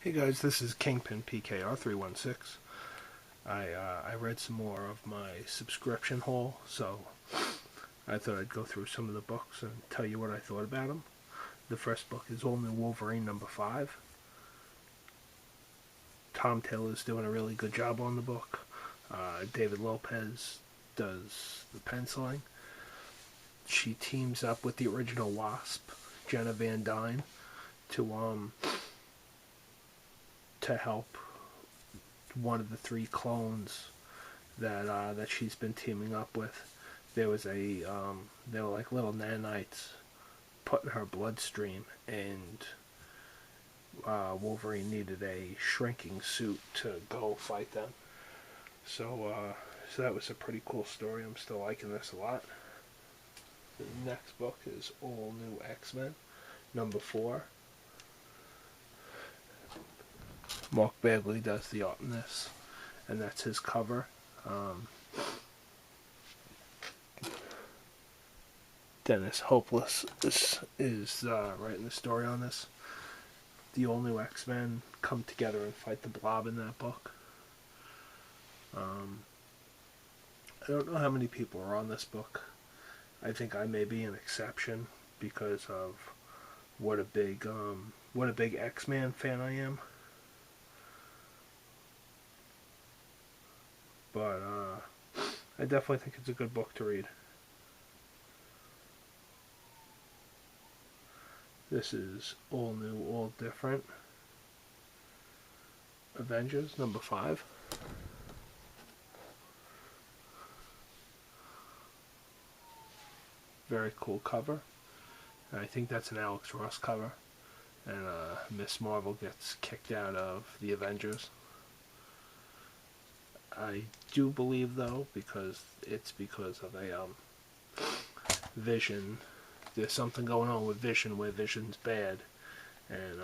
Hey guys, this is Kingpin PKR316. I read some more of my subscription haul, so I thought I'd go through some of the books and tell you what I thought about them. The first book is All New Wolverine number 5. Tom Taylor's doing a really good job on the book. David Lopez does the penciling. She teams up with the original Wasp, Jenna Van Dyne, to help one of the 3 clones that she's been teaming up with. They were like little nanites put in her bloodstream, and Wolverine needed a shrinking suit to go fight them. So that was a pretty cool story. I'm still liking this a lot. The next book is All New XMen number 4. Mark Bagley does the art in this, and that's his cover. Dennis Hopeless is writing the story on this. The all new X-Men come together and fight the Blob in that book. I don't know how many people are on this book. I think I may be an exception because of what a big X-Men fan I am. But I definitely think it's a good book to read. This is All New, All Different. Avengers, number 5. Very cool cover. I think that's an Alex Ross cover. And Miss Marvel gets kicked out of the Avengers. I do believe, though, because of a Vision. There's something going on with Vision where Vision's bad, and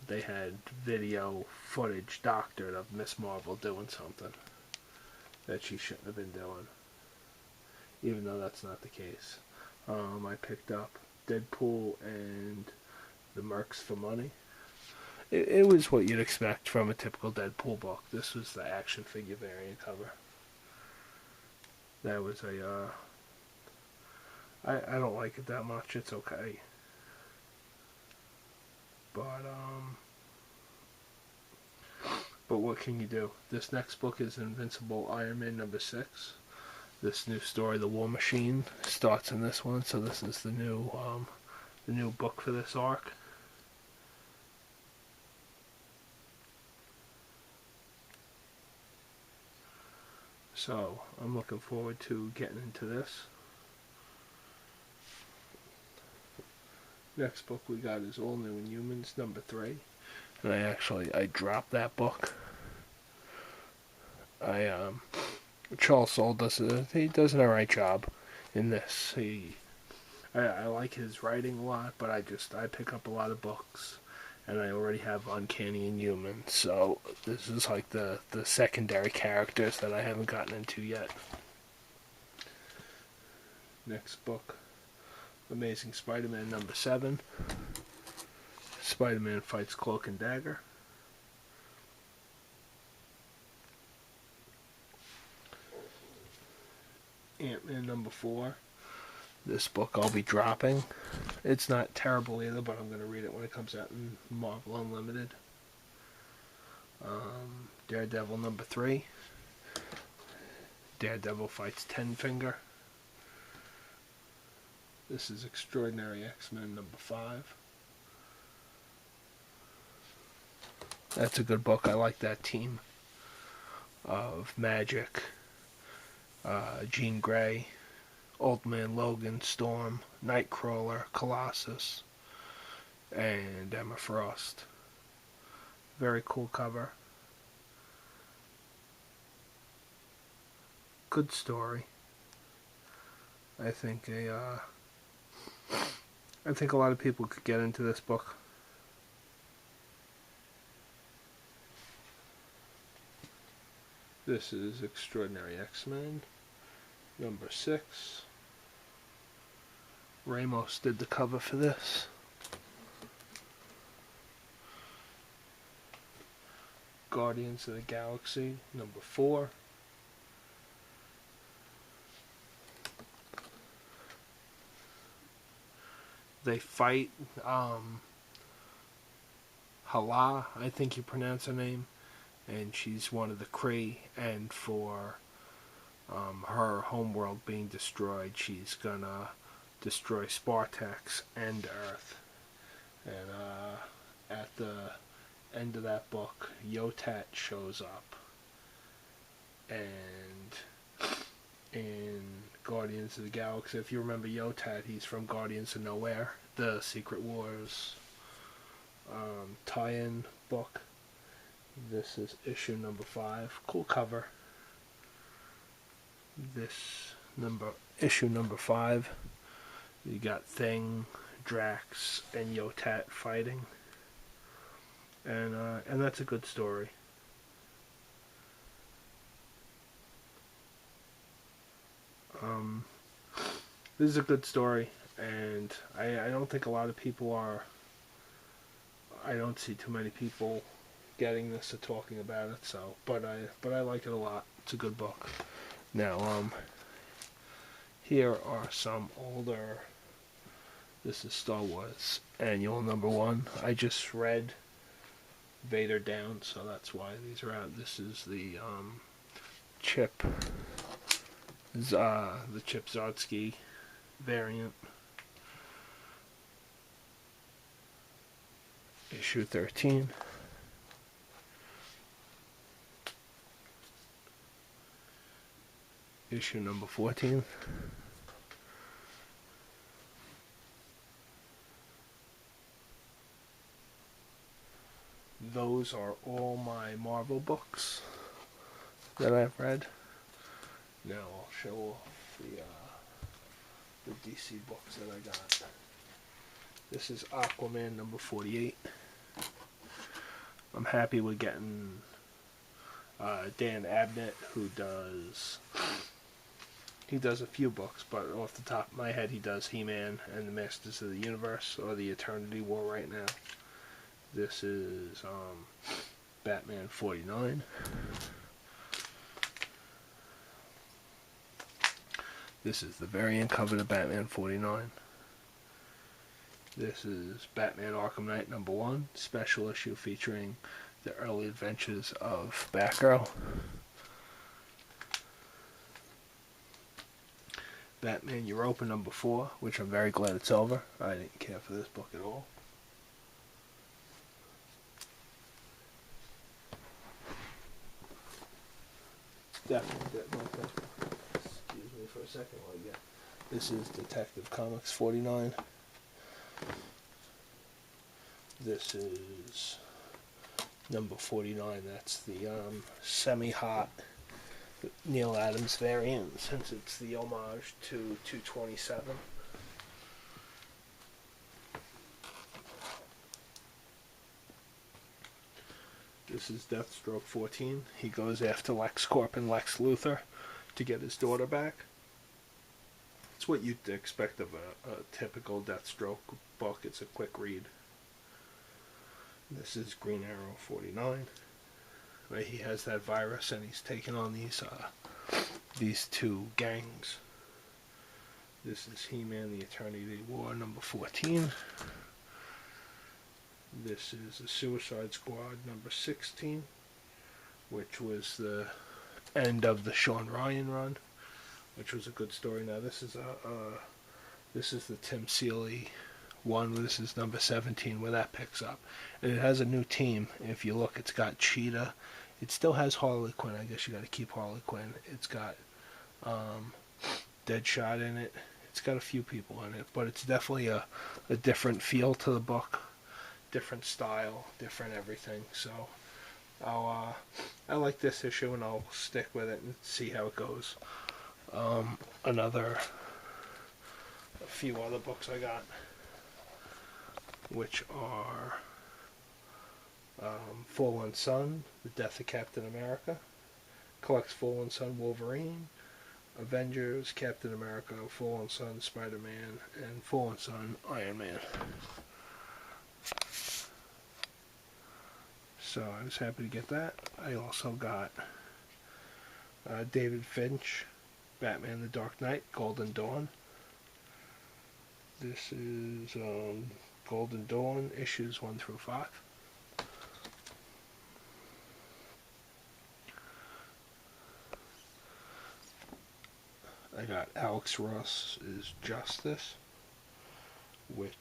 they had video footage doctored of Miss Marvel doing something that she shouldn't have been doing, even though that's not the case. I picked up Deadpool and the Mercs for Money. It was what you'd expect from a typical Deadpool book. This was the action figure variant cover. That was I don't like it that much. It's okay. But what can you do? This next book is Invincible Iron Man number 6. This new story, The War Machine, starts in this one. So this is the new book for this arc. So I'm looking forward to getting into this. Next book we got is All New Inhumans number 3, and I dropped that book. Charles Soule does an alright job in this. I like his writing a lot, but I pick up a lot of books, and I already have Uncanny Inhumans, so this is like the secondary characters that I haven't gotten into yet. Next book, Amazing Spider-Man number 7. Spider-Man fights Cloak and Dagger. Ant-Man number 4. This book I'll be dropping. It's not terrible either, but I'm going to read it when it comes out in Marvel Unlimited. Daredevil number 3. Daredevil fights Tenfinger. This is Extraordinary X-Men number 5. That's a good book. I like that team of Magic, Jean Grey, Old Man Logan, Storm, Nightcrawler, Colossus, and Emma Frost. Very cool cover. Good story. I think a lot of people could get into this book. This is Extraordinary X-Men number 6. Ramos did the cover for this. Guardians of the Galaxy number 4. They fight Hala, I think you pronounce her name, and she's one of the Kree, and for her homeworld being destroyed, she's gonna destroy Spartax and Earth. And at the end of that book, Yotat shows up, and in Guardians of the Galaxy, if you remember Yotat, he's from Guardians of Nowhere, the Secret Wars tie-in book. This is issue number 5. Cool cover. Issue number 5. You got Thing, Drax, and Yotat fighting, and that's a good story. This is a good story, and I don't think a lot of people are. I don't see too many people getting this or talking about it. So, but I like it a lot. It's a good book. Now, here are some older. This is Star Wars Annual number 1. I just read Vader Down, so that's why these are out. This is the Chip Zdarsky variant. Issue 13. Issue number 14. Those are all my Marvel books that I've read. Now I'll show off the DC books that I got. This is Aquaman number 48. I'm happy with getting Dan Abnett, who does a few books, but off the top of my head he does He-Man and the Masters of the Universe, or the Eternity War right now. This is Batman 49. This is the variant cover to Batman 49. This is Batman Arkham Knight number 1, special issue featuring the early adventures of Batgirl. Batman Europa number 4, which I'm very glad it's over. I didn't care for this book at all. Definitely didn't like that. Excuse me for a second while I get. This is Detective Comics 49. This is number 49. That's the semi-hot Neil Adams variant, since it's the homage to 227. This is Deathstroke 14. He goes after LexCorp and Lex Luthor to get his daughter back. It's what you'd expect of a typical Deathstroke book. It's a quick read. This is Green Arrow 49. Where he has that virus and he's taking on these two gangs. This is He-Man, the Eternity War number 14. This is the Suicide Squad number 16, which was the end of the Sean Ryan run, which was a good story. Now this is the Tim Seeley one. This is number 17, where that picks up, and it has a new team. If you look, it's got Cheetah. It still has Harley Quinn. I guess you got to keep Harley Quinn. It's got Deadshot in it. It's got a few people in it, but it's definitely a different feel to the book. Different style, different everything. So I like this issue, and I'll stick with it and see how it goes. A few other books I got, which are Fallen Sun, The Death of Captain America, collects Fallen Sun Wolverine, Avengers, Captain America, Fallen Sun Spiderman, and Fallen Sun Iron Man. So I was happy to get that. I also got David Finch, Batman the Dark Knight, Golden Dawn. This is Golden Dawn, issues 1 through 5. I got Alex Ross's Justice, what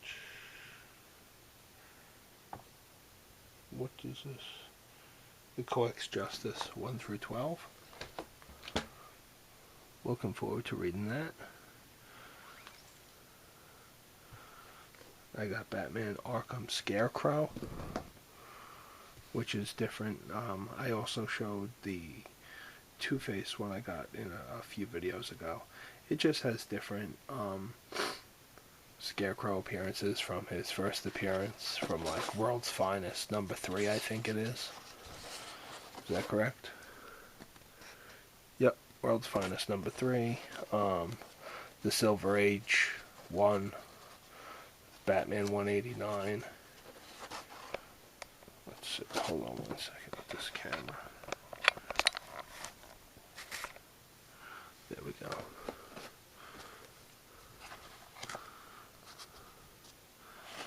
is this? It collects Justice 1 through 12. Looking forward to reading that. I got Batman Arkham Scarecrow, which is different. I also showed the Two-Face one I got in a few videos ago. It just has different Scarecrow appearances from his first appearance, from like World's Finest, number 3 I think it is. Is that correct? Yep, World's Finest number 3. The Silver Age 1. Batman 189. Let's see, hold on 1 second with this camera. There we go.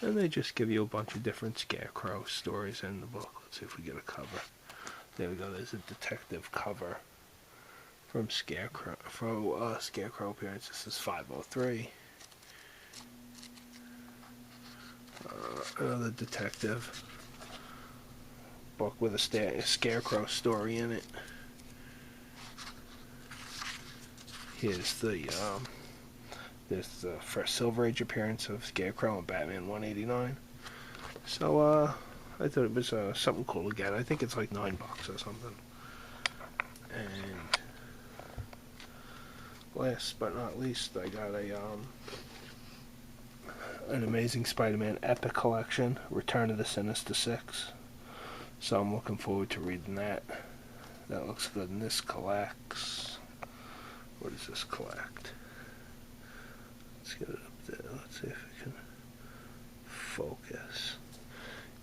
And they just give you a bunch of different Scarecrow stories in the book. Let's see if we get a cover. There we go, there's a detective cover from Scarecrow. Scarecrow appearance. This is 503. Another detective book with a Scarecrow story in it. Here's the first Silver Age appearance of Scarecrow and Batman 189. So I thought it was something cool to get. I think it's like $9 or something. And last but not least, I got an Amazing Spider-Man Epic Collection, Return of the Sinister Six. So I'm looking forward to reading that. That looks good. And this collects... What does this collect? Let's get it up there. Let's see if it can focus.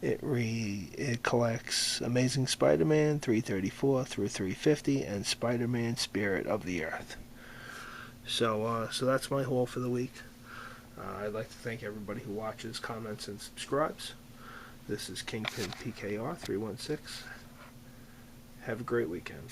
It collects Amazing Spider-Man 334 through 350 and Spider-Man Spirit of the Earth. So that's my haul for the week. I'd like to thank everybody who watches, comments, and subscribes. This is Kingpin PKR 316. Have a great weekend.